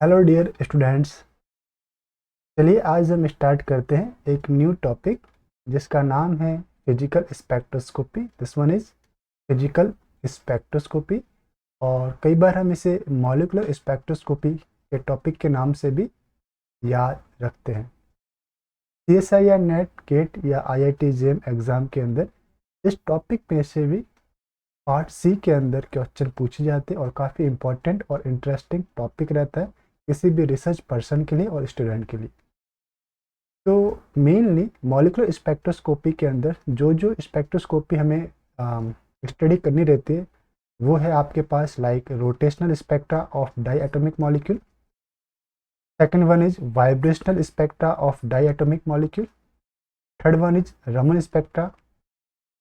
Hello dear students. चलिए आज हम स्टार्ट करते हैं एक न्यू टॉपिक जिसका नाम है physical spectroscopy. This one is physical spectroscopy और कई बार हम इसे मॉलिक्यूलर स्पेक्ट्रोस्कोपी के टॉपिक के नाम से भी याद रखते हैं। सीएसआई या नेट गेट या आईआईटी जेम एग्ज़ाम के अंदर इस टॉपिक में से भी पार्ट सी के अंदर क्वेश्चन पूछे जाते हैं और काफ़ी इंपॉर्टेंट और इंटरेस्टिंग टॉपिक रहता है किसी भी रिसर्च पर्सन के लिए और स्टूडेंट के लिए। तो मेनली मॉलिक्यूलर स्पेक्ट्रोस्कोपी के अंदर जो जो स्पेक्ट्रोस्कोपी हमें स्टडी करनी रहती है वो है आपके पास like rotational spectra of diatomic molecule, second one is vibrational spectra of diatomic molecule, third one is Raman spectra,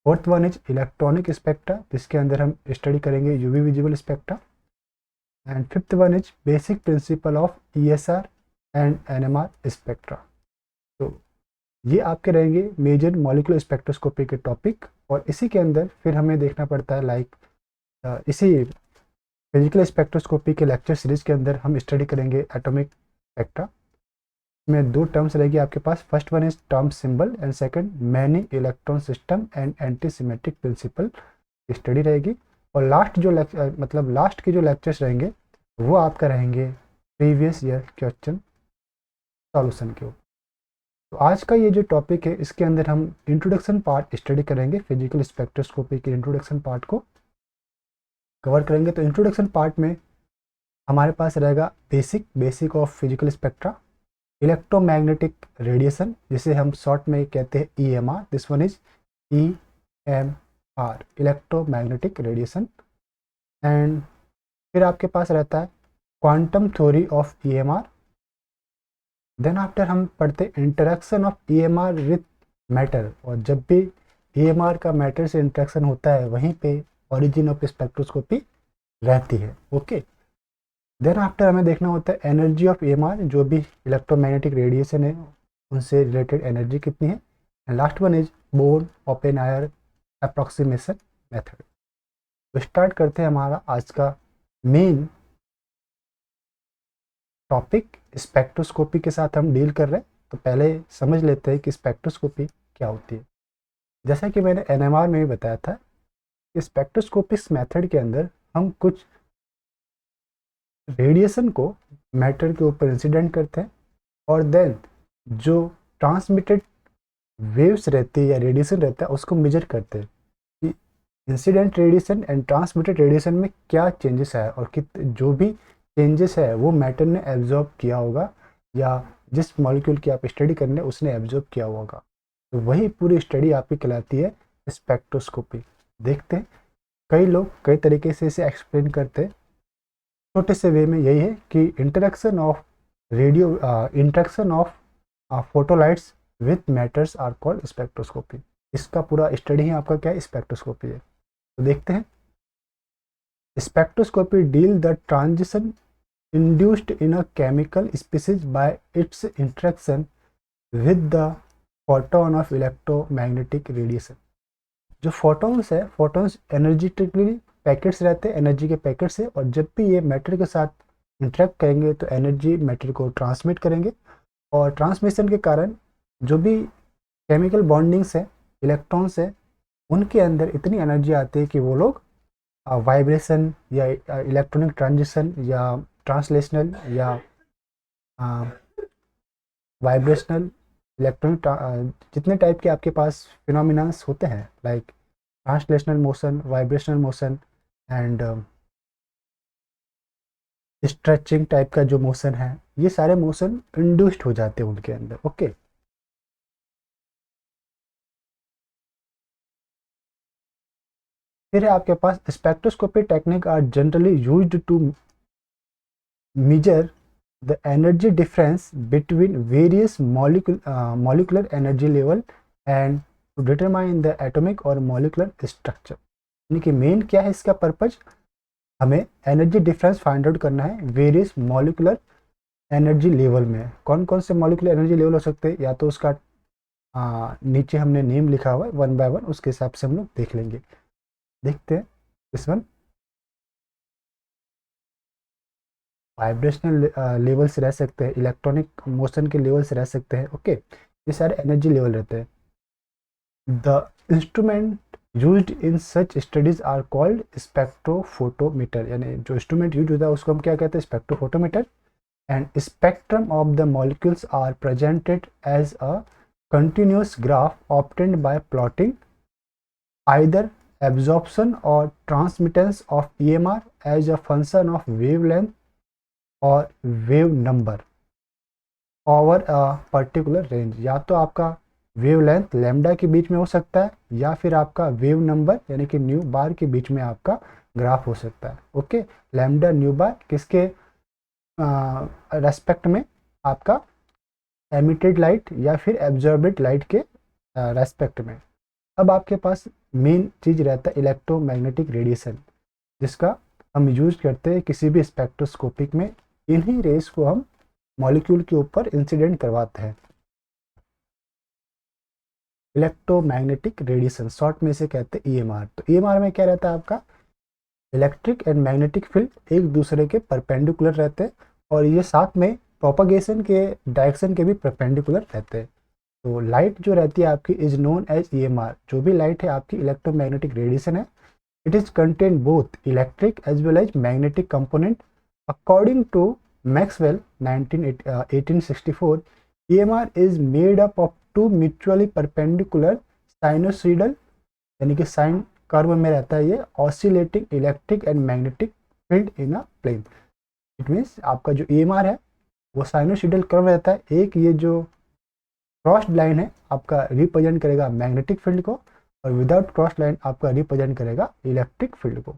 fourth one is electronic spectra जिसके अंदर हम स्टडी करेंगे UV visible spectra, and fifth one is basic principle of ESR and NMR spectra. तो ये आपके रहेंगे major molecular spectroscopy के topic और इसी के अंदर फिर हमें देखना पड़ता है लाइक इसी फिजिकल स्पेक्ट्रोस्कोपी के लेक्चर सीरीज के अंदर हम स्टडी करेंगे एटॉमिक स्पेक्ट्रा में दो टर्म्स रहेगी आपके पास। First one is term symbol and second many electron system and anti symmetric principle study रहेगी। और लास्ट जो मतलब लास्ट के जो लेक्चर्स रहेंगे वो आपका रहेंगे प्रीवियस ईयर क्वेश्चन सॉल्यूशन के ऊपर। तो आज का ये जो टॉपिक है इसके अंदर हम इंट्रोडक्शन पार्ट स्टडी करेंगे, फिजिकल स्पेक्ट्रोस्कोपी के इंट्रोडक्शन पार्ट को कवर करेंगे। तो इंट्रोडक्शन पार्ट में हमारे पास रहेगा basic of physical spectra, electromagnetic radiation जिसे हम शॉर्ट में कहते हैं EMR, this one is EMR, electromagnetic radiation. And फिर आपके पास रहता है quantum theory of EMR. Then after हम पढ़ते interaction of EMR with matter, और जब भी ईएमआर का मैटर से इंटरेक्शन होता है वहीं पे ओरिजिन ऑफ स्पेक्ट्रोस्कोपी रहती है। ओके, देन आफ्टर हमें देखना होता है एनर्जी ऑफ ईएमआर, जो भी इलेक्ट्रोमैग्नेटिक रेडिएशन है उनसे रिलेटेड एनर्जी कितनी है। And last one is Born Oppenheimer approximation method. तो स्टार्ट करते हैं हमारा आज का मेन टॉपिक स्पेक्ट्रोस्कोपी के साथ हम डील कर रहे हैं। तो पहले समझ लेते हैं कि स्पेक्ट्रोस्कोपी क्या होती है। जैसा कि मैंने एनएमआर में भी बताया था कि स्पेक्ट्रोस्कोपिक मेथड के अंदर हम कुछ रेडिएशन को मैटर के ऊपर इंसिडेंट करते हैं और देन जो ट्रांसमिटेड वेव्स रहती है या रेडिएशन रहता है उसको मेजर करते हैं कि incident radiation and transmitted radiation में क्या चेंजेस है और जो भी चेंजेस है वो मैटर ने एब्जॉर्ब किया होगा या जिस मॉलिक्यूल की आप स्टडी करने उसने एब्जॉर्ब किया होगा। तो वही पूरी स्टडी आपकी कहलाती है स्पेक्ट्रोस्कोपी। देखते हैं कई लोग कई तरीके से इसे एक्सप्लेन करते हैं। छोटे से वे में यही है कि interaction of photolights with matters are called spectroscopy. इसका पूरा स्टडी ही आपका क्या है, स्पेक्ट्रोस्कोपी है। तो देखते हैं spectroscopy deal the transition induced in a chemical species by its interaction with the photon of electromagnetic radiation। जो फोटॉन्स है, फोटॉन्स एनर्जेटिकली पैकेट्स रहते हैं, एनर्जी के पैकेट्स है, और जब भी ये मैटर के साथ इंटरेक्ट करेंगे तो एनर्जी मैटर को ट्रांसमिट करेंगे और ट्रांसमिशन के कारण जो भी केमिकल बॉन्डिंग्स है, इलेक्ट्रॉन्स है, उनके अंदर इतनी एनर्जी आती है कि वो लोग वाइब्रेशन या इलेक्ट्रॉनिक ट्रांजिशन या ट्रांसलेशनल या वाइब्रेशनल इलेक्ट्रॉनिक जितने टाइप के आपके पास फिनोमिनास होते हैं like translational motion, vibrational motion and stretching type का जो मोशन है, ये सारे मोशन इंड्यूस्ड हो जाते हैं उनके अंदर। ओके, फिर है आपके पास spectroscopy technique are generally used to measure the energy difference between various molecular energy level and to determine the atomic or molecular structure। यानी कि मेन क्या है इसका पर्पज, हमें एनर्जी डिफरेंस फाइंड आउट करना है वेरियस मॉलिकुलर एनर्जी लेवल में। कौन कौन से मॉलिकुलर एनर्जी लेवल हो सकते हैं, या तो उसका नीचे हमने नेम लिखा हुआ है वन बाय वन, उसके हिसाब से हम लोग देख लेंगे। देखते हैं इस वन वाइब्रेशनल लेवल्स रह सकते हैं, इलेक्ट्रॉनिक मोशन के लेवल्स रह सकते हैं। ओके, ये सारे एनर्जी लेवल रहते हैं। The instrument used in such studies are called spectrophotometer, यानी जो इंस्ट्रूमेंट यूज होता है उसको हम क्या कहते हैं, spectrophotometer. And spectrum of the molecules are presented as a continuous graph obtained by plotting either absorption or transmittance of EMR as a function of wavelength or wave number over a particular range। या तो आपका wavelength lambda के बीच में हो सकता है, या फिर आपका वेव नंबर यानी कि न्यू बार के बीच में आपका ग्राफ हो सकता है। ओके, लैम्डा न्यू बार किसके रेस्पेक्ट में, आपका एमिटेड लाइट या फिर एब्जॉर्बेड लाइट के रेस्पेक्ट में। अब आपके पास मेन चीज़ रहता है इलेक्ट्रोमैग्नेटिक रेडिएशन, जिसका हम यूज करते हैं किसी भी स्पेक्ट्रोस्कोपिक में। इन्हीं रेस को हम मॉलिक्यूल के ऊपर इंसिडेंट करवाते हैं। इलेक्ट्रोमैग्नेटिक रेडिएशन शॉर्ट में इसे कहते हैं ईएमआर। तो ईएमआर में क्या रहता है, आपका इलेक्ट्रिक एंड मैग्नेटिक फील्ड एक दूसरे के परपेंडिकुलर रहते हैं, और ये साथ में प्रोपगेशन के डायरेक्शन के भी परपेंडिकुलर रहते हैं। तो लाइट जो रहती है आपकी इज नोन एज ईएमआर। जो भी लाइट है आपकी इलेक्ट्रोमैग्नेटिक रेडिएशन है। It is contain both electric as well as magnetic component. According to Maxwell 1864, EMR is made up of two mutually perpendicular sinusoidal, यानी कि साइन कर्व में रहता है ये, oscillating electric and magnetic field in a plane. It means आपका जो EMR है वो साइनोसॉइडल कर्व रहता है। एक ये जो क्रॉस्ड लाइन है आपका रिप्रेजेंट करेगा मैग्नेटिक फील्ड को, और विदाउट क्रॉस लाइन आपका रिप्रेजेंट करेगा इलेक्ट्रिक फील्ड को।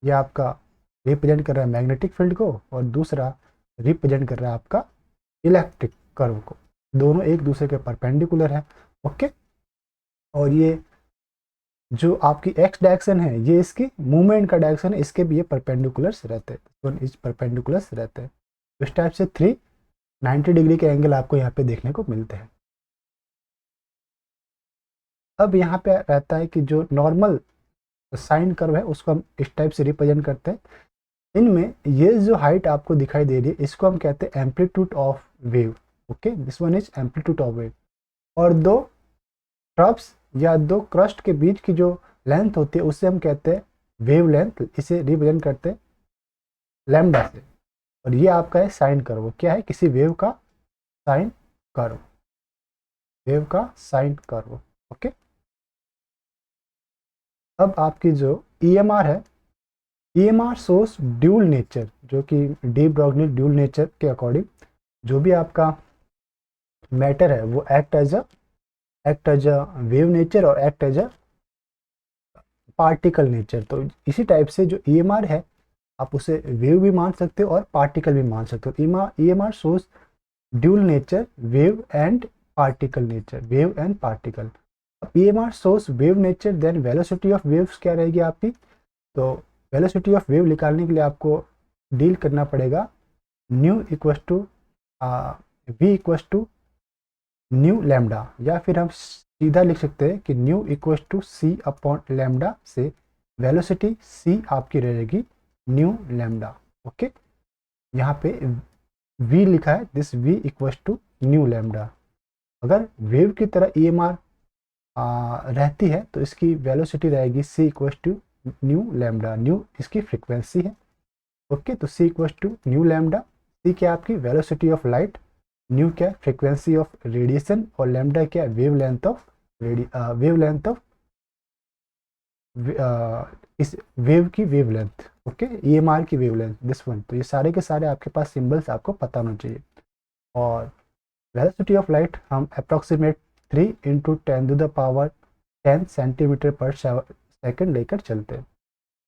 ये आपका रिप्रेजेंट कर रहा है मैग्नेटिक फील्ड को, और दूसरा रिप्रेजेंट कर रहा है आपका इलेक्ट्रिक कर्व को। दोनों एक दूसरे के परपेंडिकुलर है। ओके, और ये जो आपकी एक्स डायरेक्शन है ये इसकी मूवमेंट का डायरेक्शन है, इसके भी ये परपेंडिकुलर्स रहते हैं, इस परपेंडिकुलर्स रहते हैं। इस टाइप से 390 डिग्री के एंगल आपको यहाँ पे देखने को मिलते हैं। अब यहाँ पे रहता है कि जो नॉर्मल साइन कर्व है उसको हम इस टाइप से रिप्रेजेंट करते हैं। इनमें ये जो हाइट आपको दिखाई दे रही है इसको हम कहते हैं amplitude of wave. Okay, this one is amplitude of wave. और दो ट्रब्स या दो क्रस्ट के बीच की जो लेंथ होती है उससे हम कहते हैं वेव लेंथ। इसे रिप्रेजेंट करते हैं लैम्डा से। और ये आपका है साइन कर्व। क्या है, किसी वेव का साइन कर्व, वेव का साइन कर्व। ओके, अब आपकी जो ईएमआर है, ईएमआर सोर्स ड्यूल नेचर, जो कि डी ब्रॉग्ली ड्यूल नेचर के अकॉर्डिंग जो भी आपका मैटर है वो act as a wave nature और act as a particle nature. तो इसी टाइप से जो ईएमआर है आप उसे वेव भी मान सकते हो और पार्टिकल भी मान सकते हो। EMR source dual nature, wave and particle nature, wave and particle. EMR source wave nature, then velocity of waves क्या रहेगी आपकी। तो वेलोसिटी ऑफ वेव निकालने के लिए आपको डील करना पड़ेगा nu equals to v equals to nu lambda, या फिर हम सीधा लिख सकते हैं कि nu equals to c upon lambda से वेलोसिटी सी आपकी रहेगी न्यू लैम्डा। ओके, यहाँ पे v लिखा है, this v equals to nu lambda. अगर वेव की तरह ईएमआर रहती है तो इसकी वेलोसिटी रहेगी c equals to nu lambda. Nu इसकी फ्रीक्वेंसी है। ओके, तो c equals to nu lambda. c क्या आपकी वेलोसिटी ऑफ लाइट, न्यू क्या फ्रीक्वेंसी ऑफ रेडिएशन, और लैम्डा क्या वेव लेंथ ऑफ इस वेव की वेवलेंथ। ओके, ईएमआर की वेवलेंथ, दिस वन। तो ये सारे के सारे आपके पास सिंबल्स आपको पता होना चाहिए। और वेलोसिटी ऑफ लाइट हम अप्रॉक्सीमेट 3 × 10⁻10 सेंटीमीटर पर सेकंड लेकर चलते हैं।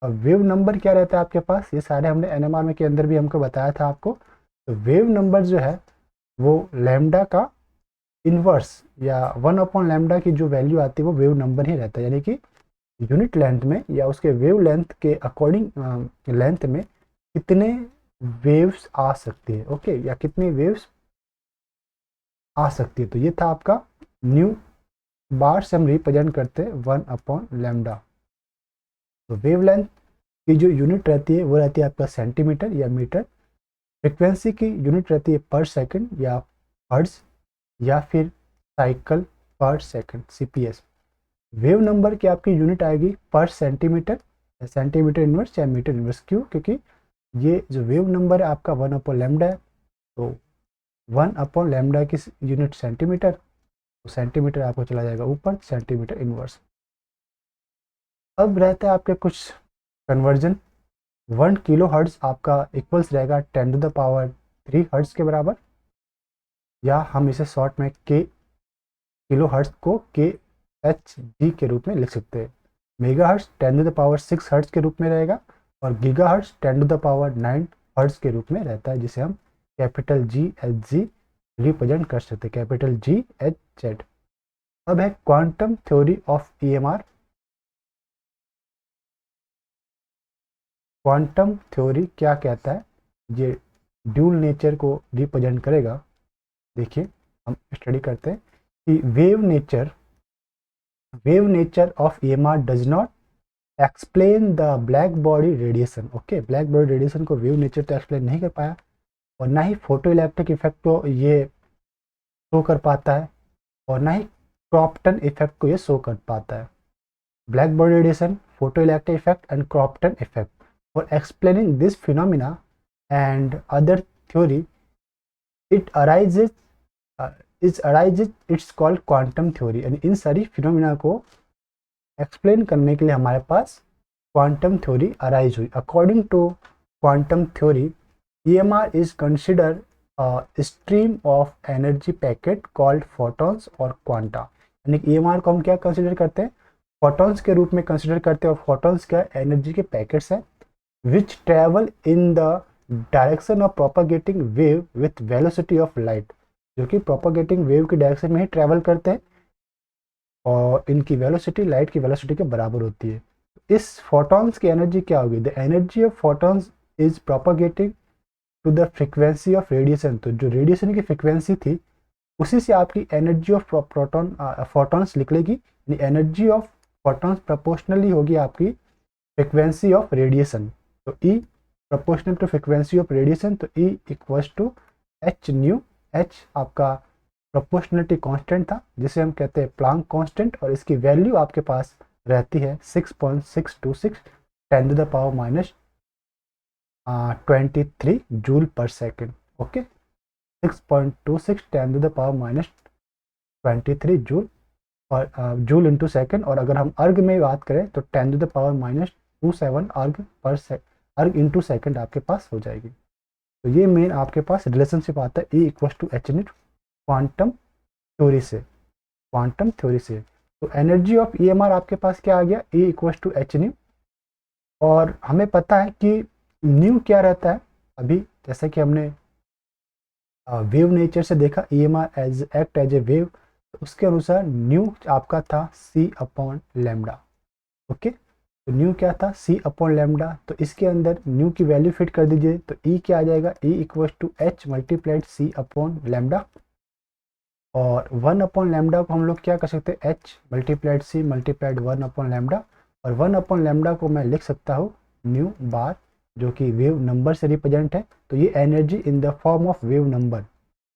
और वेव नंबर क्या रहता है आपके पास, ये सारे हमने एनएमआर में के अंदर भी हमको बताया था आपको। तो वेव नंबर जो है वो लैम्डा का इन्वर्स या 1/λ की जो वैल्यू आती है वो वेव नंबर ही रहता है। यानी कि यूनिट लेंथ में या उसके वेव लेंथ के अकॉर्डिंग लेंथ में कितने वेव्स आ सकती है। ओके, या कितनी वेव्स आ सकती है। तो ये था आपका न्यू बार से हम रिप्रेजेंट करते हैं 1/λ। तो वेव लेंथ की जो यूनिट रहती है वो रहती है आपका सेंटीमीटर या मीटर। फ्रिक्वेंसी की यूनिट रहती है पर सेकंड या हर्ट्ज या फिर साइकिल पर सेकंड CPS। वेव नंबर की आपकी यूनिट आएगी पर सेंटीमीटर, सेंटीमीटर इनवर्स या मीटर इनवर्स। क्यों? क्योंकि ये जो वेव नंबर है आपका 1/λ है, तो 1/λ की यूनिट सेंटीमीटर, तो सेंटीमीटर आपको चला जाएगा ऊपर, सेंटीमीटर इनवर्स। अब रहता है आपके कुछ कन्वर्जन। 1 किलो हर्ट्ज आपका इक्वल्स रहेगा 10⁻³ हर्ट्ज के बराबर, या हम इसे शॉर्ट में किलो हर्ट्ज को KHG के रूप में लिख सकते हैं। मेगा हर्ट्ज 10⁻6 हर्ट्ज के रूप में रहेगा, और गीगा हर्ट्ज 10⁻9 हर्ट्ज के रूप में रहता है, जिसे हम कैपिटल GHG रिप्रेजेंट कर सकते हैं, कैपिटल GHZ। अब है quantum theory of EMR। Quantum theory क्या कहता है? ये ड्यूल नेचर को रिप्रेजेंट करेगा। देखिए हम स्टडी करते हैं कि wave nature of EMR does not explain the black body radiation. Okay, black body radiation को वेव नेचर तो एक्सप्लेन नहीं कर पाया, और ना ही फोटो इलेक्ट्रिक इफेक्ट को ये शो कर पाता है, और ना ही क्रॉप्टन इफेक्ट को ये शो कर पाता है। Black body radiation, photoelectric effect and Compton effect. For explaining this phenomena and other theory, it arises it's called quantum theory। यानी इन सारी फिनोमिना को एक्सप्लेन करने के लिए हमारे पास क्वांटम थ्योरी अराइज हुई। According to quantum theory, EMR is considered a stream of energy packet called photons और क्वांटा। यानी कि EMR को हम क्या कंसिडर करते हैं? फोटॉन्स के रूप में कंसिडर करते हैं, और फोटॉन्स क्या एनर्जी के पैकेट्स हैं which travel in the direction of propagating wave with velocity of light। जो कि propagating wave की डायरेक्शन में ही ट्रैवल करते हैं, और इनकी वेलोसिटी लाइट की वेलोसिटी के बराबर होती है। इस फोटॉन्स की एनर्जी क्या होगी? The energy of photons is propagating to the frequency of radiation. तो जो रेडिएशन की फ्रिक्वेंसी थी, उसी से आपकी एनर्जी ऑफ फोटॉन्स निकलेगी। यानी एनर्जी ऑफ फोटॉन्स प्रोपोर्शनली होगी आपकी फ्रिक्वेंसी ऑफ रेडिएशन। तो E proportional to frequency of radiation, तो E equals to H nu. H आपका प्रोपोर्शनलिटी कांस्टेंट था, जिसे हम कहते हैं प्लांक कांस्टेंट, और इसकी वैल्यू आपके पास रहती है 6.626 10⁻23 joule per second. Okay, 6.26 10⁻23 joule और जूल इंटू सेकेंड। और अगर हम अर्ग में बात करें तो 10⁻27 अर्ग इंटू सेकेंड आपके पास हो जाएगी। तो ये मेन आपके पास रिलेशनशिप आता है E=H न्यूट क्वांटम थ्योरी से। तो एनर्जी ऑफ EMR आपके पास क्या आ गया? E=H new. और हमें पता है कि न्यू क्या रहता है। अभी जैसा कि हमने वेव नेचर से देखा, EMR act as a wave, तो उसके अनुसार न्यू आपका था C/λ। ओके, तो न्यू क्या था? C/λ। तो इसके अंदर न्यू की वैल्यू फिट कर दीजिए, तो E क्या आ जाएगा? E=H multiplied C/λ। और 1/λ को हम लोग क्या कर सकते हैं? H multiplied C multiplied 1/λ। और 1/λ को मैं लिख सकता हूँ न्यू बार, जो कि वेव नंबर से रिप्रेजेंट है। तो ये energy in the form of wave number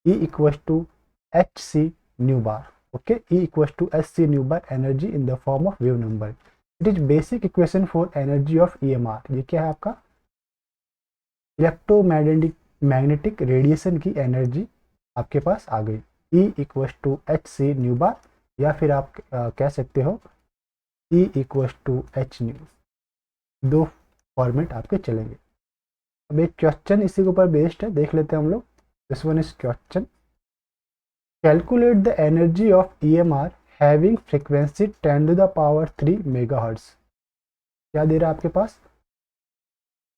E=HC new bar. Okay, E=HC new bar, energy in the form of wave number. It is basic equation for energy of EMR। ये क्या है आपका? Electromagnetic radiation की energy आपके पास आ गई, E=HC new बार, या फिर आप कह सकते हो E=H न्यू। दो फॉर्मेट आपके चलेंगे। अब एक क्वेश्चन इसी के ऊपर बेस्ड है, देख लेते हैं हम लोग। This one is question, calculate the energy of EMR having frequency 10⁻³ megahertz. क्या दे रहा है आपके पास?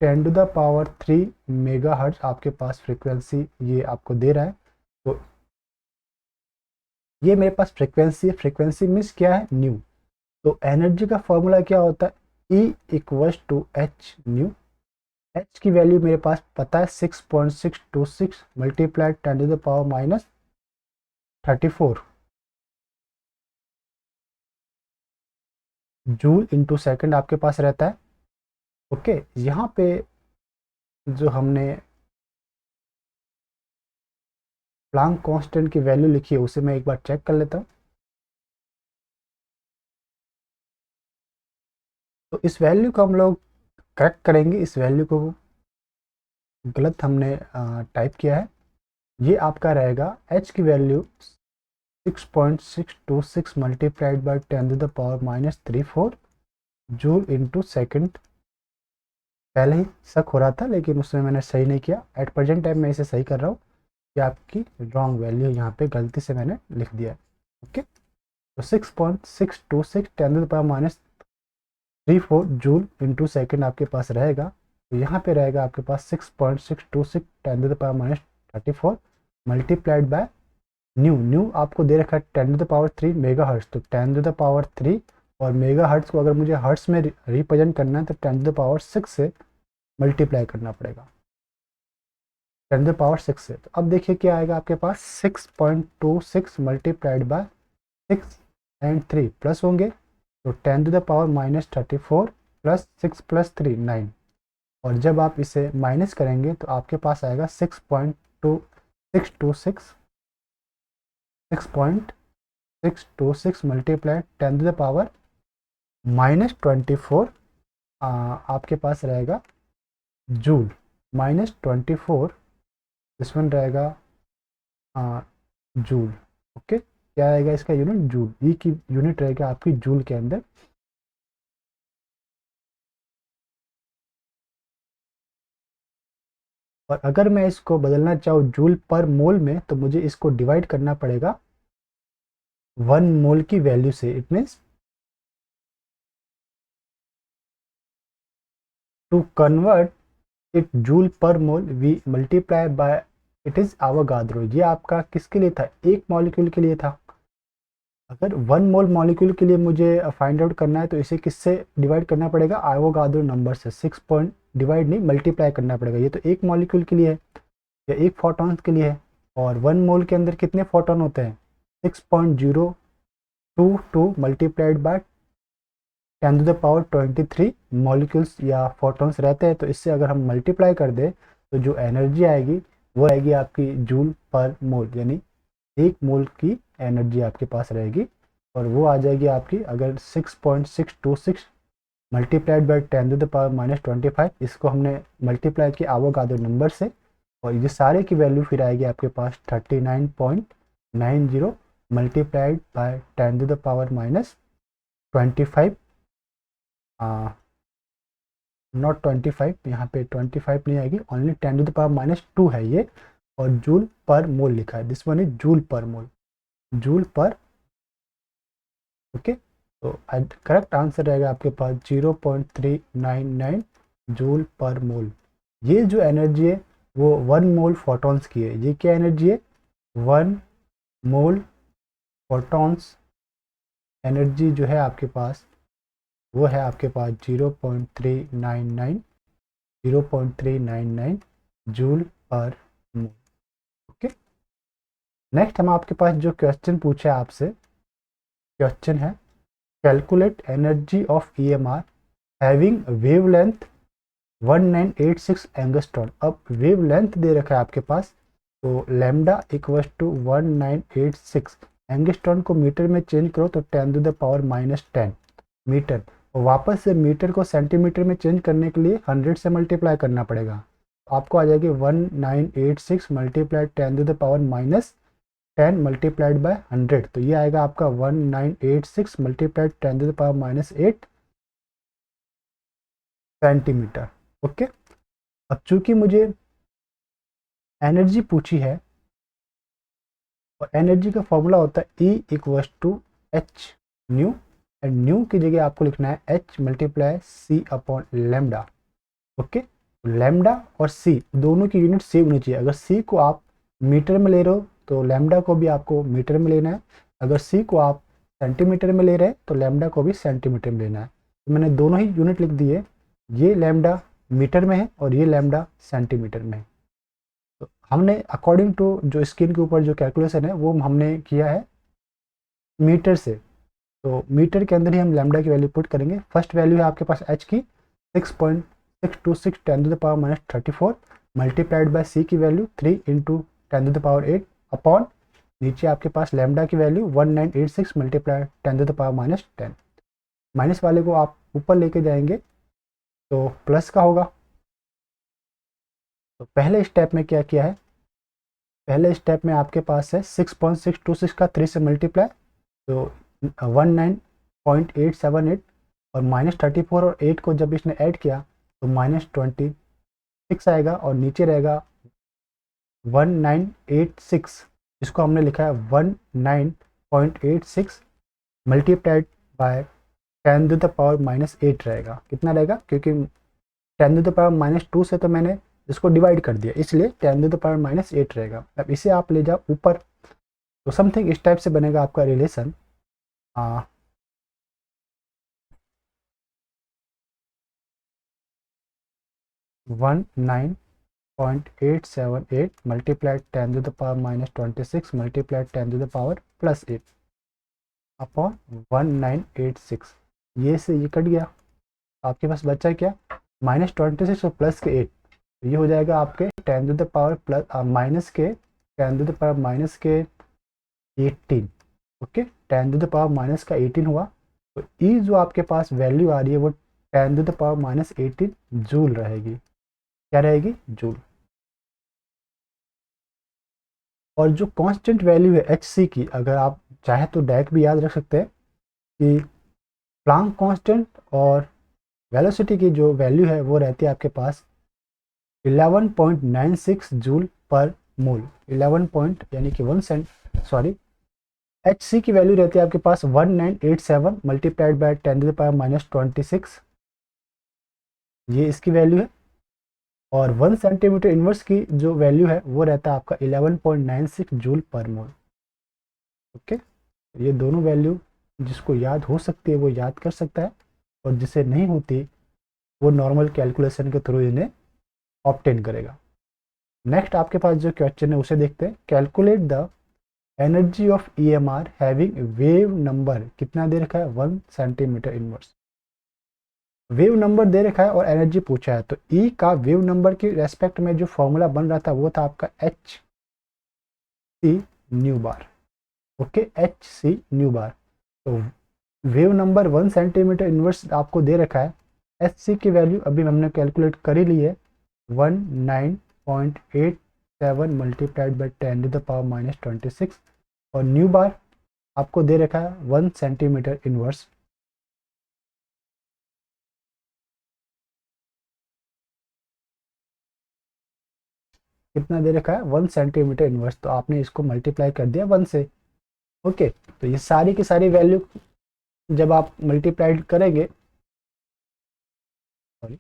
10⁻³ मेगाहर्ट्ज आपके पास फ्रीक्वेंसी ये आपको दे रहा है। तो ये मेरे पास फ्रीक्वेंसी है। फ्रीक्वेंसी मीन्स क्या है? न्यू। तो एनर्जी का फॉर्मूला क्या होता है? E=H new. H की वैल्यू मेरे पास पता है 6.626 मल्टीप्लाइड 10⁻34 जूल इंटू सेकेंड आपके पास रहता है। ओके, यहाँ पे जो हमने प्लांक कांस्टेंट की वैल्यू लिखी है उसे मैं एक बार चेक कर लेता हूँ। तो इस वैल्यू को हम लोग करेक्ट करेंगे, इस वैल्यू को गलत हमने टाइप किया है। ये आपका रहेगा h की value 6.626 multiplied by 10⁻³ joule into second. पहले ही शक हो रहा था लेकिन उसमें मैंने सही नहीं किया, एट प्रेजेंट टाइम मैं इसे सही कर रहा हूँ। ये आपकी रॉन्ग वैल्यू यहाँ पे गलती से मैंने लिख दिया है। ओके, तो 6.626 10⁻³ जूल इंटू सेकेंड आपके पास रहेगा। तो यहाँ पे रहेगा आपके पास 6.626 10⁻³ मल्टीप्लाइड बाय न्यू आपको दे रखा है 10⁻³ मेगा हर्ट्स। तो 10⁻³ और मेगा हर्ट्स को अगर मुझे हर्ट्स में रिप्रेजेंट करना है तो 10⁻6 से मल्टीप्लाई करना पड़ेगा, 10⁻6 से। तो अब देखिए क्या आएगा आपके पास, 6.26 मल्टीप्लाइड बाय 6 एंड 3 प्लस होंगे तो 10⁻³ प्लस 6 प्लस 3 9। और जब आप इसे माइनस करेंगे तो आपके पास आएगा 6.626 मल्टीप्लाइड 10⁻24 आपके पास रहेगा जूल, -24 दिस वन रहेगा जूल। ओके, क्या रहेगा इसका यूनिट, जूल। ई की यूनिट रहेगा आपकी जूल के अंदर। और अगर मैं इसको बदलना चाहूँ जूल पर मोल में तो मुझे इसको डिवाइड करना पड़ेगा 1 मोल की वैल्यू से। It means to convert it joule per mole we multiply by it is Avogadro. ये आपका किसके लिए था, एक मॉलिक्यूल के लिए था। अगर 1 मोल मॉलिक्यूल के लिए मुझे फाइंड आउट करना है तो इसे किससे डिवाइड करना पड़ेगा, आवागाद्रो नंबर से। 6 पॉइंट डिवाइड नहीं मल्टीप्लाई करना पड़ेगा। ये तो एक मॉलिक्यूल के लिए है या एक फोटॉन के लिए है। और 1 मोल के अंदर कितने फोटॉन होते हैं, 6.022 मल्टीप्लाइड बाय 10⁻23 मॉलिक्यूल्स या फोटॉन्स रहते हैं। तो इससे अगर हम मल्टीप्लाई कर दें तो जो एनर्जी आएगी वो आएगी आपकी जूल पर मोल, यानी 1 मोल की एनर्जी आपके पास रहेगी। और वो आ जाएगी आपकी, अगर 6.626 मल्टीप्लाइड बाई 10⁻⁻25, इसको हमने मल्टीप्लाई किया आवागाद्रो नंबर से, और ये सारे की वैल्यू फिर आएगी आपके पास 39.90 मल्टीप्लाइड बाय 10⁻⁻25। नॉट 25, यहाँ पे 25 नहीं आएगी, ओनली 10⁻⁻2 है ये। और जूल पर मोल लिखा है, this one is joule per mole, joule पर। ओके, तो करेक्ट आंसर रहेगा आपके पास 0.399 जूल पर मोल। ये जो एनर्जी है वो 1 मोल फोटॉन्स की है। ये क्या एनर्जी है, 1 मोल फोटॉन्स एनर्जी जो है आपके पास वो है आपके पास 0.399 जूल पर मोल। ओके, नेक्स्ट हम आपके पास जो क्वेश्चन पूछे आपसे, क्वेश्चन है calculate energy of EMR having wavelength 1986 angstrom. अब वेवलेंथ दे रखा है आपके पास, तो लैम्डा इक्वल्स टू 1986 एंगस्ट्रॉन को मीटर में चेंज करो तो 10⁻⁻10 मीटर। और वापस से मीटर को सेंटीमीटर में चेंज करने के लिए 100 से मल्टीप्लाई करना पड़ेगा। तो आपको आ जाएगी 1986 मल्टीप्लाइड 10⁻⁻10 मल्टीप्लाइड बाय 100। तो ये आएगा आपका 1986 मल्टीप्लाइड 10⁻⁸ सेंटीमीटर। ओके, अब चूंकि मुझे एनर्जी पूछी है और एनर्जी का फॉर्मूला होता है E equals to H nu, and nu की जगह आपको लिखना है H multiply C upon lambda. Okay, lambda और C दोनों की यूनिट सेम होनी चाहिए। अगर C को आप मीटर में ले रहे हो तो लैम्डा को भी आपको मीटर में लेना है। अगर C को आप सेंटीमीटर में ले रहे हैं तो लैम्डा को भी सेंटीमीटर में लेना है। तो मैंने दोनों ही यूनिट लिख दी है, ये लैम्डा मीटर में है और ये लैम्डा सेंटीमीटर में है। तो हमने अकॉर्डिंग टू जो स्क्रीन के ऊपर जो कैलकुलेशन है वो हमने किया है मीटर से। तो मीटर के अंदर ही हम लैम्डा की वैल्यू पुट करेंगे। फर्स्ट वैल्यू है आपके पास h की 6.626 10⁻⁻34 मल्टीप्लाइड बाय C की वैल्यू 3 × 10⁸ अपॉन नीचे आपके पास लैम्डा की वैल्यू 1986 मल्टीप्लाई 10⁻⁻10। माइनस वाले को आप ऊपर लेके जाएंगे तो प्लस का होगा। तो पहले स्टेप में क्या किया है, पहले स्टेप में आपके पास है 6.626 का 3 से मल्टीप्लाई, तो 19.878 और -34 और 8 को जब इसने ऐड किया तो -26 आएगा और नीचे रहेगा 1986, इसको हमने लिखा है 19.86 मल्टीप्लाइड बाय 10⁻⁻8 रहेगा। कितना रहेगा, क्योंकि 10⁻⁻2 से तो मैंने इसको डिवाइड कर दिया, इसलिए 10⁻⁻8 रहेगा। अब इसे आप ले जाओ ऊपर तो समथिंग इस टाइप से बनेगा आपका रिलेशन। 19.878 multiplied 10⁻⁻26 multiplied 10⁻+8 upon 1986। ये से ये कट गया, आपके पास बचा क्या, -26 और प्लस के 8, तो ये हो जाएगा आपके 10⁻+ माइनस के 10⁻−18। ओके, 10⁻−18 हुआ। तो ई जो आपके पास वैल्यू आ रही है वो 10⁻−18 जूल रहेगी। क्या रहेगी, जूल। और जो कांस्टेंट वैल्यू है एच सी की, अगर आप चाहे तो डायरेक्ट भी याद रख सकते हैं कि प्लांक कांस्टेंट और वेलोसिटी की जो वैल्यू है वो रहती है आपके पास 11.96 जूल पर मोल। 11 पॉइंट यानी कि 1 एच सी की वैल्यू रहती है आपके पास 1987 मल्टीप्लाइड बाय 10⁻⁻26, ये इसकी वैल्यू है। और 1 सेंटीमीटर इनवर्स की जो वैल्यू है वो रहता है आपका 11.96 जूल पर मोल। ओके, ये दोनों वैल्यू जिसको याद हो सकती है वो याद कर सकता है, और जिसे नहीं होती वो नॉर्मल कैलकुलेशन के थ्रू इन्हें ऑब्टेन करेगा। नेक्स्ट आपके पास जो क्वेश्चन है उसे देखते हैं। Calculate the energy of EMR having wave number, कितना दे रखा है, 1 सेंटीमीटर इनवर्स। वेव नंबर दे रखा है और एनर्जी पूछा है, तो ई का वेव नंबर के रेस्पेक्ट में जो फॉर्मूला बन रहा था वो था आपका एच सी न्यू बार। Okay, H C nu bar. तो वेव नंबर 1 सेंटीमीटर इनवर्स आपको दे रखा है। एच सी की वैल्यू अभी हमने कैलकुलेट कर ही ली है, 19.87 मल्टीप्लाइड बाई 10⁻⁻26, और न्यू बार आपको दे रखा है 1 सेंटीमीटर इनवर्स। कितना दे रखा है, 1 सेंटीमीटर इनवर्स, तो आपने इसको मल्टीप्लाई कर दिया 1 से। ओके, तो ये सारी की सारी वैल्यू जब आप मल्टीप्लाइड करेंगे, सॉरी,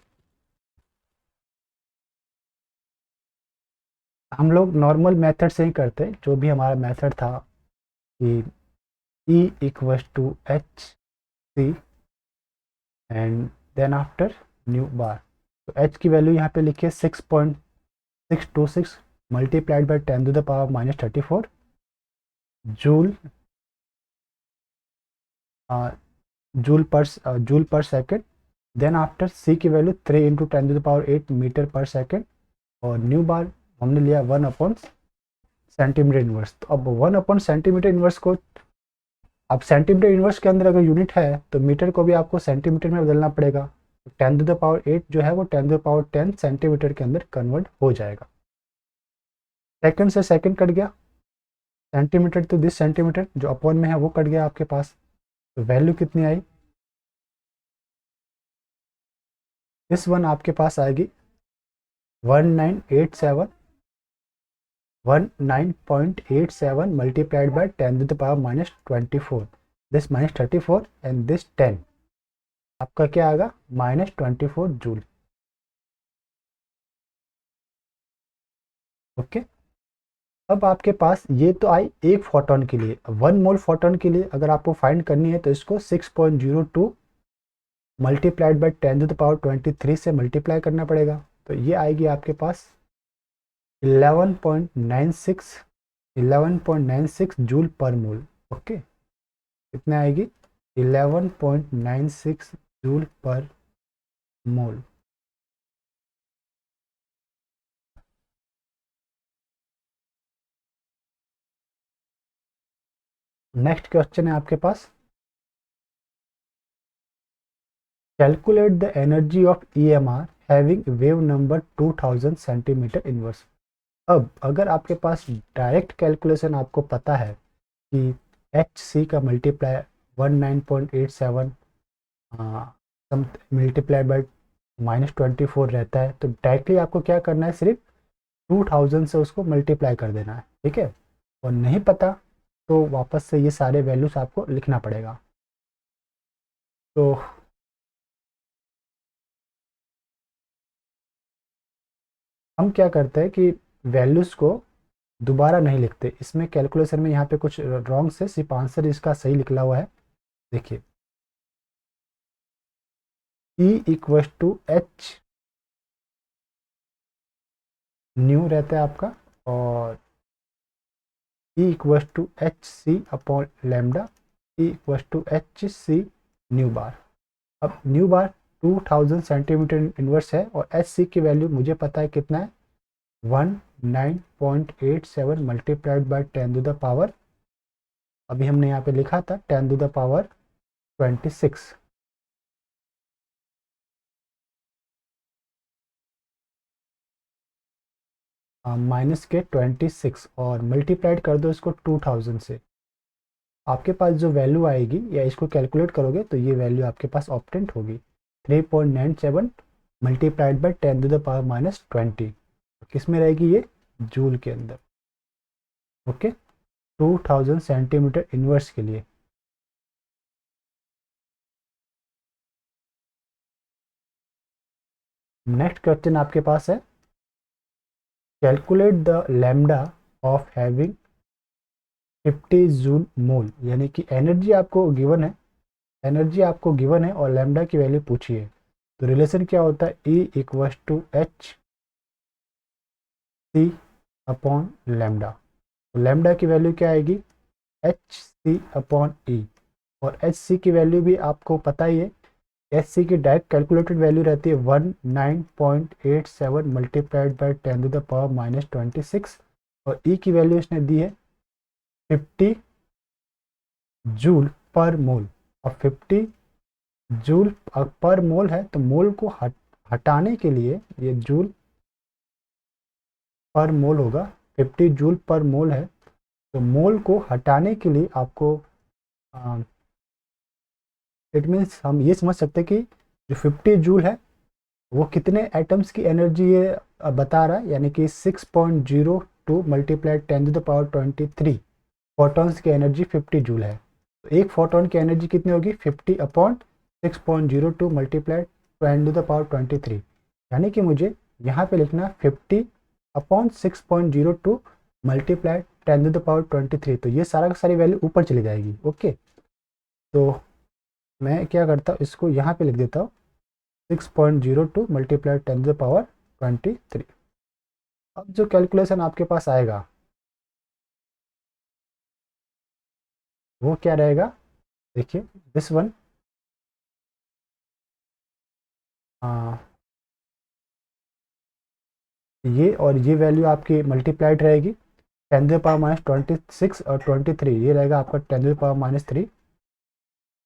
हम लोग नॉर्मल मेथड से ही करते, जो भी हमारा मेथड था कि E equals to H C and then after nu bar. तो एच की वैल्यू यहाँ पे लिखिए 6.626 multiplied by 10⁻⁻34 joule, joule per second. Then after C की value 3 into 10⁸ metre per second, और न्यू बार हमने लिया 1 सेंटीमीटर इनवर्स। तो अब 1 सेंटीमीटर इनवर्स को, अब सेंटीमीटर इनवर्स के अंदर अगर यूनिट है तो मीटर को भी आपको सेंटीमीटर में बदलना पड़ेगा। 10⁸ जो है वो 10⁻10 सेंटीमीटर के अंदर कन्वर्ट हो जाएगा। सेकंड से सेकंड कट गया, सेंटीमीटर तो दिस सेंटीमीटर जो अपॉन में है वो कट गया आपके पास। तो वैल्यू कितनी आई, दिस वन आपके पास आएगी 19.87 multiplied bye 10⁻⁻24, this -34 and this 10, आपका क्या आएगा, -24 जूल। ओके, अब आपके पास ये तो आई एक फोटोन के लिए। 1 मोल फोटोन के लिए अगर आपको फाइंड करनी है तो इसको 6.02 मल्टीप्लाइड बाय 10⁻23 से मल्टीप्लाई करना पड़ेगा। तो ये आएगी आपके पास 11.96 जूल पर मोल। ओके, कितने आएगी, 11.96 जूल पर मोल। नेक्स्ट क्वेश्चन है आपके पास, calculate the energy of EMR having wave number 2000 centimetre inverse. अब अगर आपके पास डायरेक्ट कैलकुलेशन आपको पता है कि एच सी का मल्टीप्लाई 19.87 मल्टीप्लाई बाय -24 रहता है, तो डायरेक्टली आपको क्या करना है, सिर्फ 2000 से उसको मल्टीप्लाई कर देना है, ठीक है। और नहीं पता तो वापस से ये सारे वैल्यूज आपको लिखना पड़ेगा। तो हम क्या करते हैं कि वैल्यूज़ को दोबारा नहीं लिखते, इसमें कैलकुलेशन में यहाँ पे कुछ रॉन्ग से, सिर्फ आंसर इसका सही निकला हुआ है। देखिए E equals to H nu रहता है आपका, और E equals to H C upon lambda, E equals to H C nu bar. अब न्यू बार 2000 सेंटीमीटर इनवर्स है, और एच सी की वैल्यू मुझे पता है कितना है, 19.87 multiplied by 10 to the power, अभी हमने यहाँ पे लिखा था 10 टू द पावर 26, माइनस के 26, और मल्टीप्लाइड कर दो इसको 2000 से। आपके पास जो वैल्यू आएगी, या इसको कैलकुलेट करोगे तो ये वैल्यू आपके पास ऑप्टेंट होगी 3.97 multiplied by 10 to the power -20। किस में रहेगी ये, जूल के अंदर, ओके। 2000 सेंटीमीटर इनवर्स के लिए। नेक्स्ट क्वेश्चन आपके पास है, calculate the lambda of having 50 joule mole, यानी कि एनर्जी आपको गिवन है, एनर्जी आपको गिवन है और लैम्डा की वैल्यू पूछी है। तो रिलेशन क्या होता है, E equals to H C upon lambda. तो लैम्डा की वैल्यू क्या आएगी, एच सी अपॉन ई, और एच सी की वैल्यू भी आपको पता ही है, एच सी की डायरेक्ट कैलकुलेटेड वैल्यू रहती है 19.87 multiplied by 10 to the power -26, और ई की वैल्यू इसने दी है 50 जूल पर मोल। और 50 जूल पर मोल है, तो मोल को हटाने के लिए ये जूल पर मोल होगा, 50 जूल पर मोल है, तो मोल को हटाने के लिए आपको इट मीन्स हम ये समझ सकते हैं कि जो 50 जूल है वो कितने एटम्स की एनर्जी ये बता रहा है, यानी कि 6.02 multiplied 10 to the power 23 photons की एनर्जी 50 जूल है। तो एक फोटोन की एनर्जी कितनी होगी, 50 upon 6.02 multiplied 10 to the power 23, यानी कि मुझे यहाँ पे लिखना 50 upon 6.02 multiplied 10 to the power 23, तो ये सारा का सारी वैल्यू ऊपर चली जाएगी, ओके। तो मैं क्या करता हूँ, इसको यहाँ पे लिख देता हूँ 6.02 मल्टीप्लाइड 10 टू द पावर 23। अब जो कैलकुलेशन आपके पास आएगा वो क्या रहेगा, देखिए दिस वन, ये और ये वैल्यू आपकी मल्टीप्लाइड रहेगी 10 टू द पावर -26 और 23, ये रहेगा आपका 10 टू द पावर -3,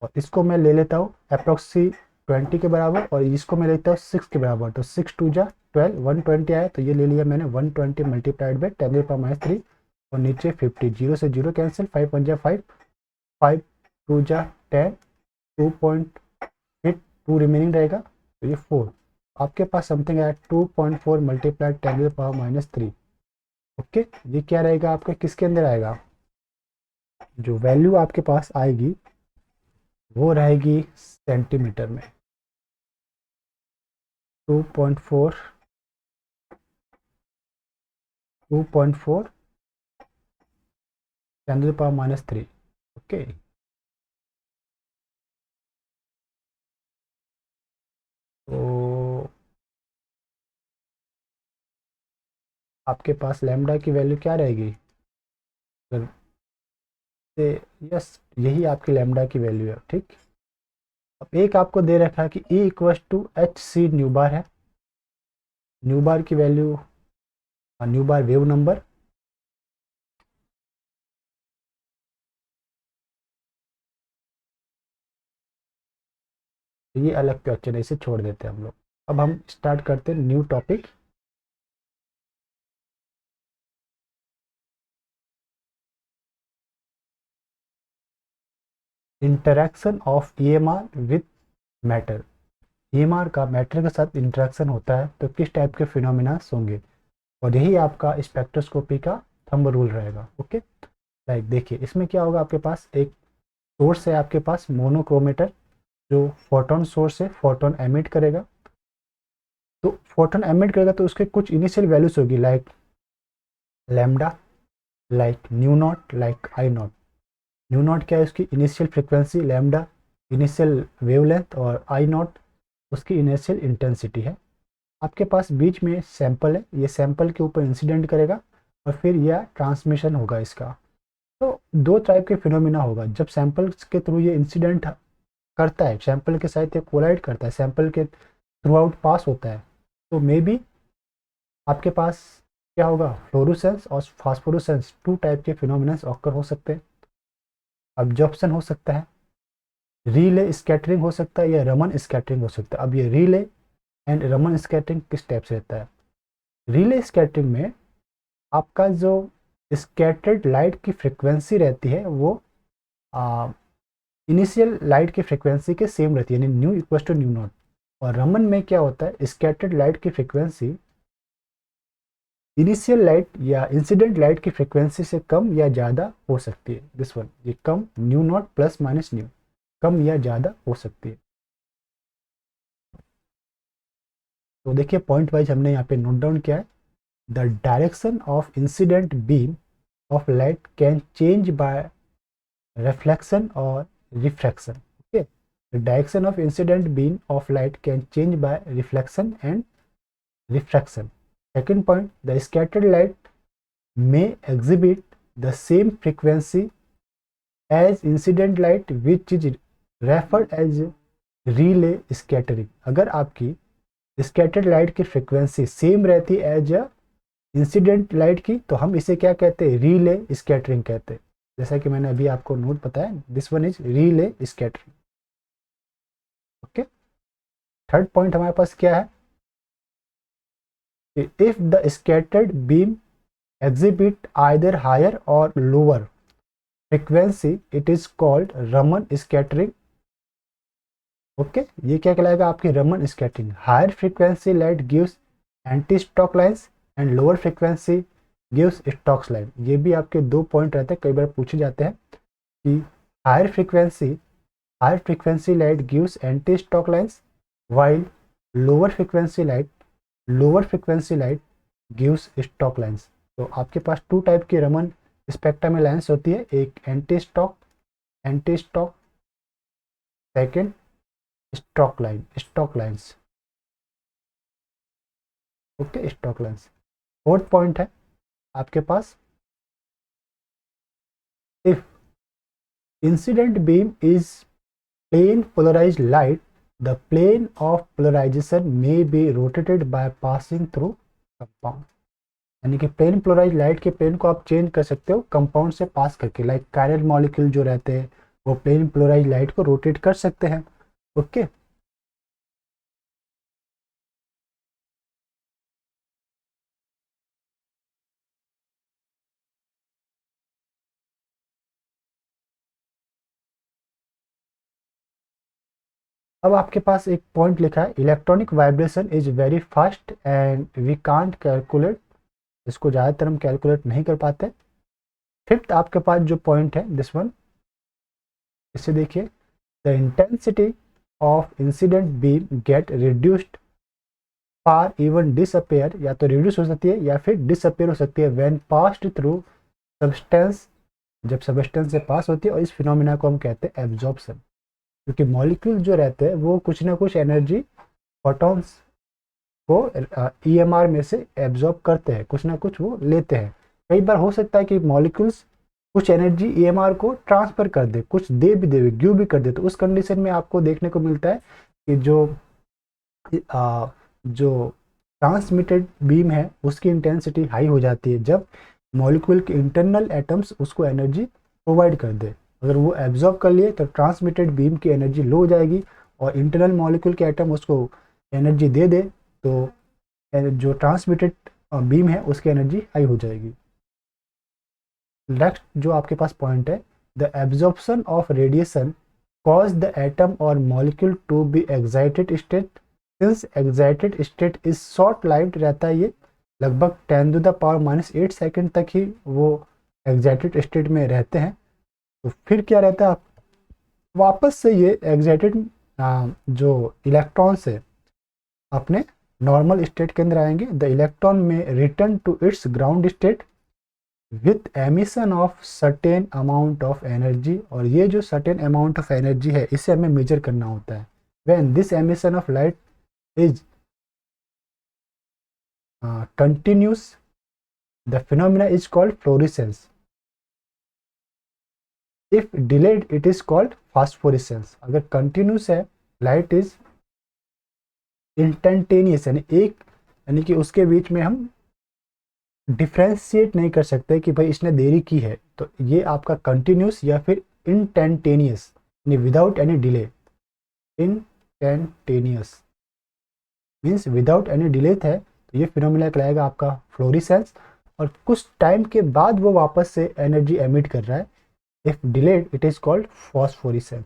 और इसको मैं ले लेता हूँ अप्रोक्सी 20 के बराबर, और इसको मैं लेता हूँ 6 के बराबर, तो 6 टू जा 12, 120 आया, तो ये ले लिया मैंने 120 multiplied by 10 to the power -3, और नीचे 50, जीरो से जीरो कैंसिल, 5 1 जा 5, 5 टू जा 10, 2.8, 2 रिमेनिंग रहेगा, तो ये 4, आपके पास समथिंग आया 2.4 multiplied 10 to the power -3, okay. ये क्या रहेगा आपका, किसके अंदर आएगा, जो वैल्यू आपके पास आएगी वो रहेगी सेंटीमीटर में, 2.4 2.4 10 टू द पावर -3, ओके। तो आपके पास लैम्डा की वैल्यू क्या रहेगी, अगर से, यस यही आपकी लैम्डा की वैल्यू है, ठीक। अब एक आपको दे रखा है कि E equals to H C nu bar है, न्यू बार की value, nu bar wave number, तो ये अलग क्वेश्चन है, इसे छोड़ देते हैं हम लोग। अब हम स्टार्ट करते हैं new topic. Interaction of EMR with matter. EMR का मैटर के साथ इंटरेक्शन होता है तो किस टाइप के फिनोमिना होंगे, और यही आपका स्पेक्ट्रोस्कोपी का थंब रूल रहेगा। ओके, लाइक देखिए इसमें क्या होगा, आपके पास एक सोर्स है, आपके पास मोनोक्रोमेटर जो फोटोन सोर्स है, फोटोन एमिट करेगा। तो फोटोन एमिट करेगा तो उसके कुछ इनिशियल वैल्यूज होगी, like lambda, like new not, like I not. New not क्या है, उसकी initial frequency, lambda initial wavelength, और आई नॉट उसकी इनिशियल इंटेंसिटी है। आपके पास बीच में सैंपल है, ये सैंपल के ऊपर इंसिडेंट करेगा और फिर यह ट्रांसमिशन होगा इसका। तो दो टाइप के फिनोमिना होगा, जब सैंपल के थ्रू ये इंसिडेंट करता है, सैंपल के साथ ये कोलाइड करता है, सैंपल के थ्रू आउट पास होता है, तो मे बी आपके पास क्या होगा, फ्लोरोसेंस और फास्फोरोसेंस, टू टाइप के फिनोमिना ऑकर हो सकते हैं। अब्जॉर्प्शन हो सकता है, रीले स्कैटरिंग हो सकता है, या रमन स्कैटरिंग हो सकता है। अब ये रीले एंड रमन स्कैटरिंग किस टाइप से रहता है? रीले स्कैटरिंग में आपका जो स्कैटर्ड लाइट की फ्रिक्वेंसी रहती है वो इनिशियल लाइट की फ्रिक्वेंसी के सेम रहती है, यानी nu equal to nu naught. और रमन में क्या होता है, स्कैटर्ड लाइट की फ्रिक्वेंसी इनिशियल लाइट या इंसिडेंट लाइट की फ्रिक्वेंसी से कम या ज़्यादा हो सकती है। दिस वन, ये कम, nu nought plus minus nu, कम या ज़्यादा हो सकती है। तो देखिए पॉइंट वाइज हमने यहाँ पे नोट डाउन किया है। The direction of incident beam of light can change bye reflection or refraction. Okay, the direction of incident beam of light can change by reflection and refraction. Second point, the scattered light may exhibit the same frequency as incident light, which is referred as relay scattering. अगर आपकी scattered light की frequency same रहती है as incident light की, तो हम इसे क्या कहते हैं, रीले स्कैटरिंग कहते हैं। जैसा कि मैंने अभी आपको नोट बताया, this one is Rayleigh scattering. Okay, third point हमारे पास क्या है, if the scattered beam exhibit either higher और lower frequency, it is called Raman scattering. Okay, ये क्या कहलाएगा, आपकी Raman scattering. Higher frequency light gives anti stock lines and lower frequency gives stokes line. ये भी आपके दो पॉइंट रहते हैं, कई बार पूछे जाते हैं कि higher frequency light gives anti stock lines, while lower frequency light gives Stokes lines. तो आपके पास टू टाइप की रमन स्पेक्ट्रम में लाइन्स होती है, एक anti stoke, second stoke lines. Okay, stoke lines. Fourth point है आपके पास, if incident beam is plane polarised light, the plane of polarisation may be rotated by passing through compound. यानी कि प्लेन पोलराइज लाइट के plane को आप change कर सकते हो कंपाउंड से पास करके, लाइक कायरल मॉलिक्यूल जो रहते हैं वो प्लेन पोलराइज लाइट को रोटेट कर सकते हैं। ओके, अब आपके पास एक पॉइंट लिखा है, electronic vibration is very fast and we can't calculate. इसको ज़्यादातर हम कैलकुलेट नहीं कर पाते। फिफ्थ आपके पास जो पॉइंट है, दिस वन, इसे देखिए, the intensity of incident beam gate reduced far even disappear, या तो रिड्यूस हो सकती है या फिर डिसअपेयर हो सकती है व्हेन पास्ड थ्रू सब्सटेंस, जब सब्सटेंस से पास होती है। और इस फिनोमिना को हम कहते हैं एब्जॉर्प्शन, क्योंकि मॉलिक्यूल जो रहते हैं वो कुछ ना कुछ एनर्जी फोटॉन्स को ईएमआर में से एब्जॉर्ब करते हैं, कुछ ना कुछ वो लेते हैं। कई बार हो सकता है कि मॉलिक्यूल्स कुछ एनर्जी ईएमआर को ट्रांसफर कर दे, कुछ दे भी दे, गिव भी कर दे। तो उस कंडीशन में आपको देखने को मिलता है कि जो ट्रांसमिटेड बीम है उसकी इंटेंसिटी हाई हो जाती है जब मॉलिक्यूल के इंटरनल एटम्स उसको एनर्जी प्रोवाइड कर दे। अगर वो एब्जॉर्ब कर लिए तो ट्रांसमिटेड बीम की एनर्जी लो हो जाएगी और इंटरनल मॉलिक्यूल के एटम उसको एनर्जी दे दे तो जो ट्रांसमिटेड बीम है उसकी एनर्जी हाई हो जाएगी। नेक्स्ट जो आपके पास पॉइंट है, the absorption of radiation cause the atom और molecule to be excited state. Since excited state is short lived रहता है, ये लगभग 10⁻⁻8 सेकेंड तक ही वो एक्साइटेड स्टेट में रहते हैं। तो फिर क्या रहता है, वापस से ये एक्साइटेड जो इलेक्ट्रॉन्स है अपने नॉर्मल स्टेट के अंदर आएंगे। द इलेक्ट्रॉन में return to its ground state with emission of certain amount of energy. और ये जो सर्टेन अमाउंट ऑफ एनर्जी है इसे हमें मेजर करना होता है। When this emission of light is continuous the phenomena is called fluorescence. If delayed it is called phosphorescence. अगर कंटिन्यूस है लाइट इज इंस्टेंटेनियस, यानी कि उसके बीच में हम डिफ्रेंशिएट नहीं कर सकते कि भाई इसने देरी की है, तो ये आपका कंटिन्यूस या फिर इंस्टेंटेनियस यानी without any delay. Instantaneous means without any delay है, तो ये फिनोमिना कहलाएगा आपका फ्लोरेसेंस। और कुछ टाइम के बाद वो वापस से एनर्जी एमिट कर रहा है। If delayed it is called phosphorescence.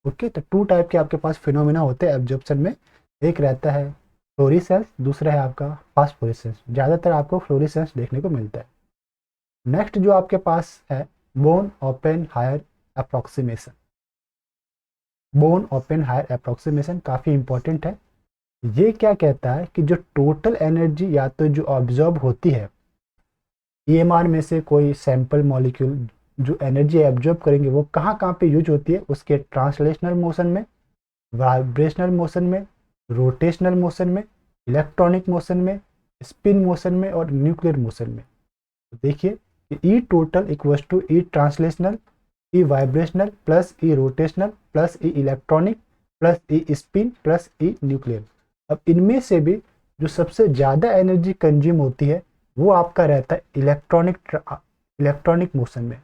Okay, तो टू टाइप के आपके पास फिनोमिना होते हैं एब्जॉर्प्शन में। एक रहता है फ्लोरेसेंस, दूसरा है आपका फास्फोरेसेंस। ज़्यादातर आपको फ्लोरेसेंस देखने को मिलता है। नेक्स्ट जो आपके पास है Born Oppenheimer approximation. Born Oppenheimer approximation काफ़ी इंपॉर्टेंट है। ये क्या कहता है कि जो टोटल एनर्जी या तो जो ऑब्जॉर्ब होती है ईएमआर में से कोई सैंपल मॉलिक्यूल, जो एनर्जी एब्जॉर्ब करेंगे वो कहाँ कहाँ पे यूज होती है, उसके ट्रांसलेशनल मोशन में, वाइब्रेशनल मोशन में, रोटेशनल मोशन में, इलेक्ट्रॉनिक मोशन में, स्पिन मोशन में और न्यूक्लियर मोशन में। तो देखिए कि E total equals to E translational, E vibrational plus E rotational plus E electronic plus E spin plus E nuclear. अब इनमें से भी जो सबसे ज़्यादा एनर्जी कंज्यूम होती है वो आपका रहता है इलेक्ट्रॉनिक मोशन में।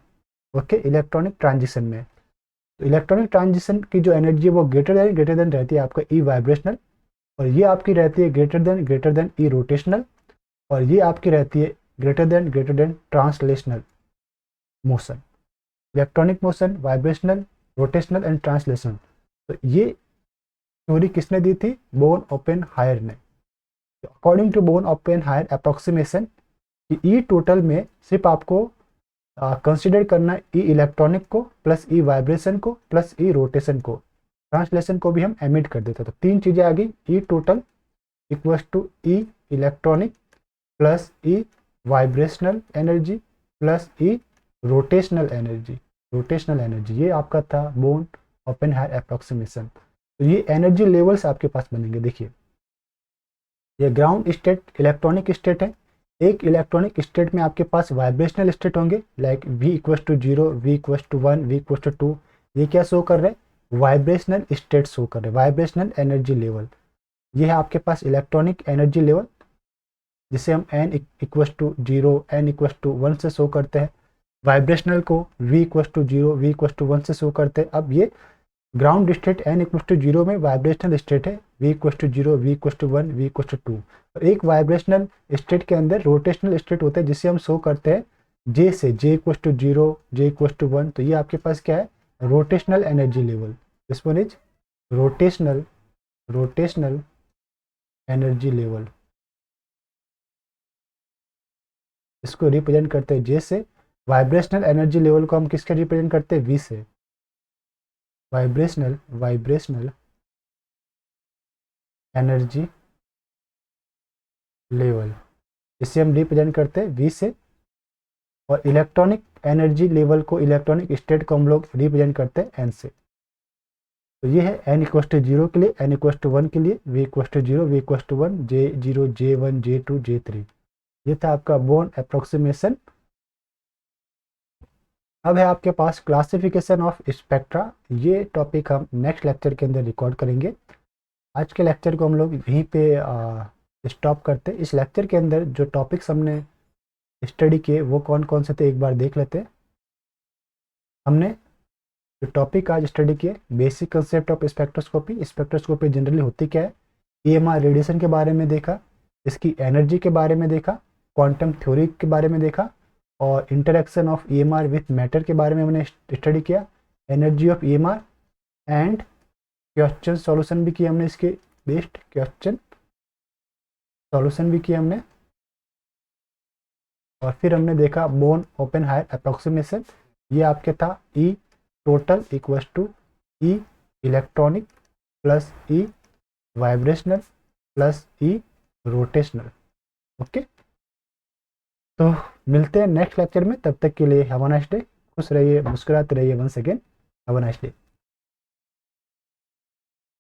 ओके, इलेक्ट्रॉनिक ट्रांजिशन में। तो इलेक्ट्रॉनिक ट्रांजिशन की जो एनर्जी है वो ग्रेटर देन रहती है आपका ई वाइब्रेशनल, और ये आपकी रहती है ग्रेटर देन ई रोटेशनल, और ये आपकी रहती है greater than translational motion. Electronic motion, vibrational, rotational and translation. तो ये थ्योरी किसने दी थी? बोन ओपन हायर ने। According to Born Oppenheimer approximation कि ई टोटल में सिर्फ आपको कंसिडर करना ई इलेक्ट्रॉनिक को प्लस ई वाइब्रेशन को प्लस ई रोटेशन को, ट्रांसलेशन को भी हम एमिट कर देते। तो तीन चीज़ें आ गई, E total equals to E electronic plus E vibrational energy plus E rotational energy. ये आपका था बोन ओपन हायर अप्रोक्सीमेशन। तो ये एनर्जी लेवल्स आपके पास बनेंगे। देखिए ये ग्राउंड स्टेट इलेक्ट्रॉनिक स्टेट है। एक इलेक्ट्रॉनिक स्टेट में आपके पास वाइब्रेशनल स्टेट होंगे like V equals to 0, V equals to 1, V equals to 2। ये क्या शो कर रहे हैं? वाइब्रेशनल स्टेट शो कर रहे हैं, वाइब्रेशनल एनर्जी लेवल। ये है आपके पास इलेक्ट्रॉनिक एनर्जी लेवल जिसे हम N equals to 0, N equals to 1 से शो करते हैं। वाइब्रेशनल को V equals to 0, V equals to 1 से शो करते हैं। अब ये ground state N equals to 0 में वाइब्रेशनल स्टेट है, V equals to 0, V equals to 1, V equals to 2। और एक वाइब्रेशनल स्टेट के अंदर रोटेशनल स्टेट होता है जिसे हम शो करते हैं J से, J equals to 0, J equals to 1। तो ये आपके पास क्या है? Rotational energy level. This one is rotational energy level. इसको रिप्रेजेंट करते हैं J से। वाइब्रेशनल एनर्जी लेवल को हम किसके रिप्रेजेंट करते हैं? V से। वाइब्रेशनल एनर्जी लेवल, इसे हम रिप्रेजेंट करते हैं V से। और इलेक्ट्रॉनिक एनर्जी लेवल को, इलेक्ट्रॉनिक स्टेट को हम लोग रिप्रेजेंट करते हैं N से। तो ये है N इक्वल्स टू 0 के लिए, N इक्वल्स टू 1 के लिए, V equals to 0, V equals to 1, J0, J1, J2, J3। ये था आपका बोन अप्रोक्सीमेशन। अब है आपके पास क्लासिफिकेशन ऑफ स्पेक्ट्रा। ये टॉपिक हम नेक्स्ट लेक्चर के अंदर रिकॉर्ड करेंगे। आज के लेक्चर को हम लोग यहीं पे स्टॉप करते हैं। इस लेक्चर के अंदर जो टॉपिक्स हमने स्टडी किए वो कौन कौन से थे एक बार देख लेते हैं। हमने जो टॉपिक आज स्टडी किए, basic concept of spectroscopy. Spectroscopy generally होती क्या है, ईएमआर रेडिएशन के बारे में देखा, इसकी एनर्जी के बारे में देखा, क्वांटम थ्योरी के बारे में देखा, और interaction of EMR with matter के बारे में हमने स्टडी किया, energy of EMR and question solution भी किया हमने, इसके बेस्ड क्वेश्चन सॉल्यूशन भी किया हमने। और फिर हमने देखा बोर्न ओपेनहायर अप्रोक्सीमेशन, ये आपके था E total equals to E electronic plus E vibrational plus E rotational. Okay, तो मिलते हैं नेक्स्ट लेक्चर में, तब तक के लिए हैव अ नाइस डे, खुश रहिए, मुस्कुराते रहिए, once again have a nice day.